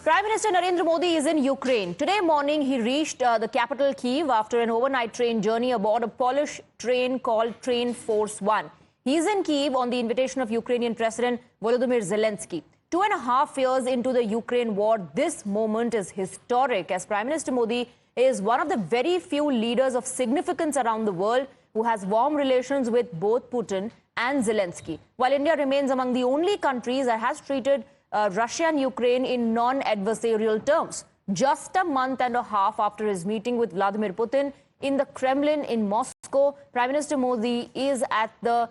Prime Minister Narendra Modi is in Ukraine. Today morning, he reached the capital Kyiv after an overnight train journey aboard a Polish train called Train Force 1. He is in Kyiv on the invitation of Ukrainian President Volodymyr Zelensky. 2.5 years into the Ukraine war, this moment is historic as Prime Minister Modi is one of the very few leaders of significance around the world who has warm relations with both Putin and Zelensky. While India remains among the only countries that has treated Russia and Ukraine in non-adversarial terms. Just a month and a half after his meeting with Vladimir Putin in the Kremlin in Moscow, Prime Minister Modi is at the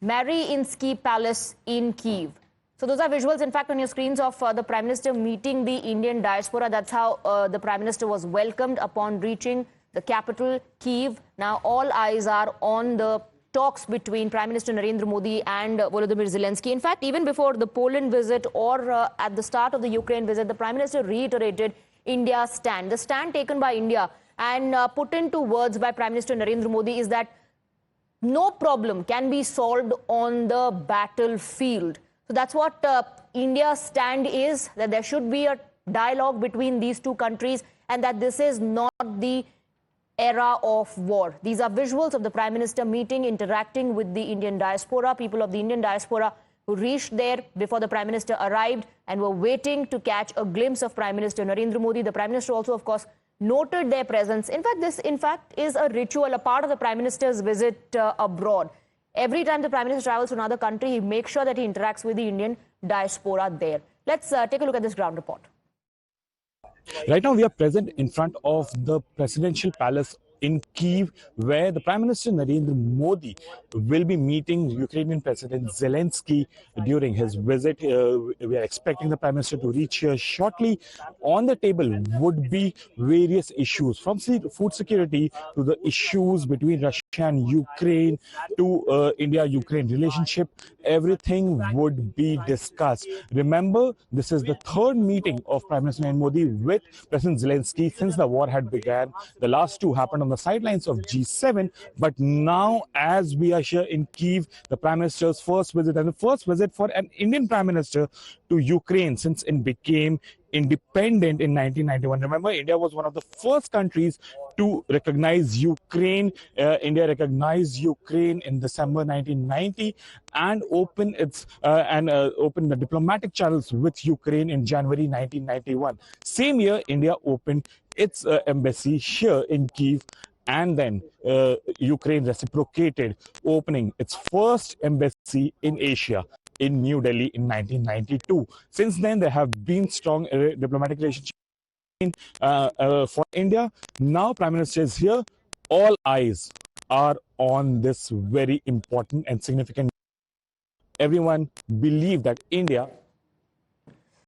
Mariyinsky Palace in Kyiv. So those are visuals, in fact, on your screens of the Prime Minister meeting the Indian Diaspora. That's how the Prime Minister was welcomed upon reaching the capital, Kyiv. Now all eyes are on the talks between Prime Minister Narendra Modi and Volodymyr Zelensky. In fact, even before the Poland visit or at the start of the Ukraine visit, the Prime Minister reiterated India's stand. The stand taken by India and put into words by Prime Minister Narendra Modi is that no problem can be solved on the battlefield. So that's what India's stand is, that there should be a dialogue between these two countries and that this is not the era of war. These are visuals of the Prime Minister meeting, interacting with the Indian Diaspora, people of the Indian Diaspora who reached there before the Prime Minister arrived and were waiting to catch a glimpse of Prime Minister Narendra Modi. The Prime Minister also, of course, noted their presence. In fact, this, is a ritual, a part of the Prime Minister's visit abroad. Every time the Prime Minister travels to another country, he makes sure that he interacts with the Indian Diaspora there. Let's take a look at this ground report. Right now, we are present in front of the presidential palace in Kyiv, where the Prime Minister Narendra Modi will be meeting Ukrainian President Zelensky during his visit. We are expecting the Prime Minister to reach here shortly. On the table would be various issues, from food security to the issues between Russia and Ukraine to India-Ukraine relationship. Everything would be discussed. Remember, this is the third meeting of Prime Minister Narendra Modi with President Zelensky since the war had begun. The last two happened on the sidelines of G7, but now as we are here in Kyiv, the Prime Minister's first visit and the first visit for an Indian Prime Minister to Ukraine since it became independent in 1991. Remember, India was one of the first countries to recognize Ukraine. India recognized Ukraine in December 1990 and opened opened the diplomatic channels with Ukraine in January 1991. Same year, India opened its embassy here in Kyiv, and then Ukraine reciprocated, opening its first embassy in Asia in New Delhi in 1992. Since then, there have been strong diplomatic relationships for India. Now, Prime Minister is here. All eyes are on this very important and significant. Everyone believes that India